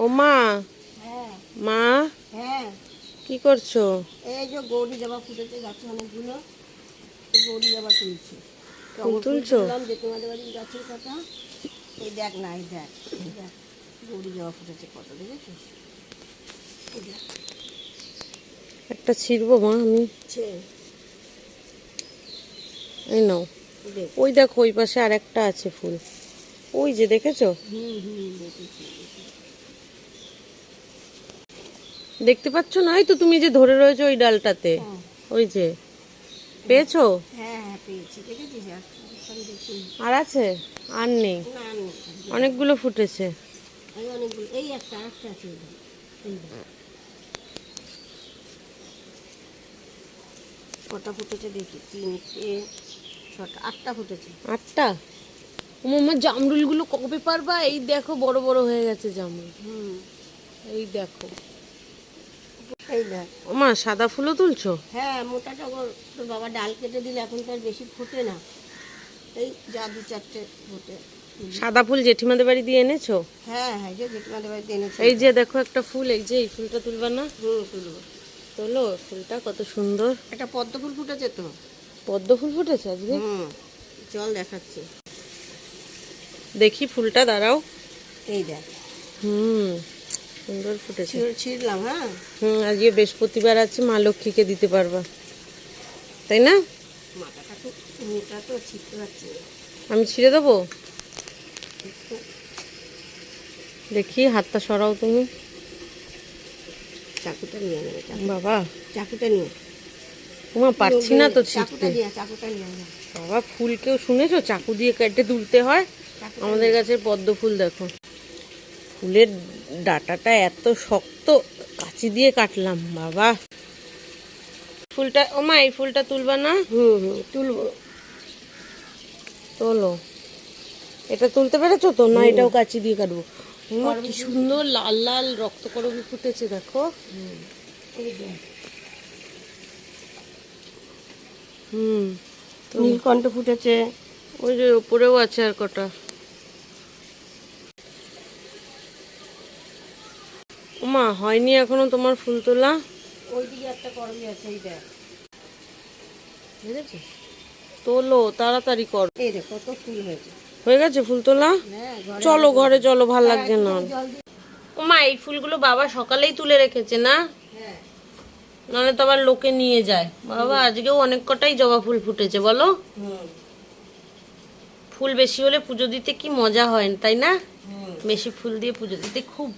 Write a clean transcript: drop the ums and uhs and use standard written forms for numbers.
ও মা, হ্যাঁ মা হ্যাঁ, কি করছো? এই যে গৌরী জবা ফুটেছে গাছে অনেকগুলো, এই গৌরী জবা তুলছি। ফুল টগর ফুল তুলছো? তুললাম যে তোমাদের বাড়ির গাছের কথা। এই দেখ না, এই দেখ, এই দেখ গৌরী জবা ফুটেছে কত, দেখেছিস? এই দেখ একটা ছিড়বো মা আমি। ছে, এই নাও। দেখ। ওই দেখো ওই পাশে আর একটা আছে ফুল, ওই যে দেখেছো? দেখেছি। দেখতে পাচ্ছ না? এই তো তুমি যে ধরে রয়েছো ওই ডালটাতে, হ্যাঁ ওই যে পেয়েছো? হ্যাঁ হ্যাঁ পেয়েছি, দেখেছিস? এখন দেখিনি। আর আছে? আর নেই, না আমি অনেকগুলো ফুটেছে। এই অনেকগুলো, এই একটা আরেকটা আছে, এই দেখ, এই দেখ। কটা ফুটেছে দেখি, 3টে 6টা 8টা ফুটেছে। 8টা? আমার জামরুলগুলো কবে পারবা? এই দেখো বড় বড় হয়ে গেছে জামরুল, এই দেখো। এই দেখ। ওমা সাদা ফুলও তুলছো? হ্যাঁ মোটা টগর, তোর বাবা ডাল কেটে দিলে এখন তো আর বেশি ফোটে না, এই যা 2-4টে ফোটে। সাদা ফুল জেঠিমাদের বাড়ি দিয়ে এনেছো? হ্যাঁ হ্যাঁ, যে জেঠিমাদের বাড়িতে এনেছি। এই যে দেখো একটা ফুল, এই যে এই ফুলটা তুলবা না? তুলবো। তোলো, ফুলটা কত সুন্দর। একটা পদ্ম ফুল ফুটেছে তো। পদ্ম ফুল ফুটেছে আজকে? চল দেখাচ্ছি। দেখি ফুলটা, দাঁড়াও। এই দেখ, সুন্দর ফুটেছে। ছিঁড়লাম। হ্যাঁ আজকে বৃহস্পতিবার আছে, মা লক্ষ্মীকে দিতে পারবা, তাই না? মাথাটা খুব মোটা তো, ছিঁড়তে পারছি না। আমি ছিঁড়ে দেবো, দেখি হাতটা সরাও তুমি। চাকুটা নিয়ে নেবে, বাবা চাকুটা নিয়ে। তোমার পারছি না তো ছিঁড়তে। চাকুটা নিয়ে নে। বাবা ফুল কেউ শুনেছো চাকু দিয়ে কেটে তুলতে হয়? চাকুটা আমাদের গাছের পদ্ম ফুল দেখো, ফুলের ডাঁটাটা এত শক্ত, কাঁচি দিয়ে কাটলাম বাবা। ফুলটা, ও মা এই ফুলটা তুলবা না? তুলবো। তোলো, এটা তুলতে পেরেছো তো? না এটাও কাঁচি দিয়ে কাটবো? কি সুন্দর লাল লাল রক্তকরবী ফুটেছে দেখো। এই দেখ, নীলকণ্ঠ ফুটেছে। ওই যে উপরেও আছে আর কটা। ওমা হয়নি এখনো তোমার ফুল তোলা? ওইদিকে একটা করবি আছে, এই দেখ, বুঝেছিস? তোলো, তাড়াতাড়ি কর। এই দেখ কত ফুল হয়েছে। হয়ে গেছে ফুল তোলা? হ্যাঁ চলো ঘরে চলো, ভাল লাগছে না। জল দিয়ে। ওমা এই ফুলগুলো বাবা সকালেই তুলে রেখেছে না? হ্যাঁ নাহলে তো আবার লোকে নিয়ে যায়। বাবা আজকেও অনেক কটাই জবা ফুল ফুটেছে বলো। ফুল বেশি হলে পুজো দিতে কি মজা হয় তাই না? বেশি ফুল দিয়ে পুজো দিতে খুব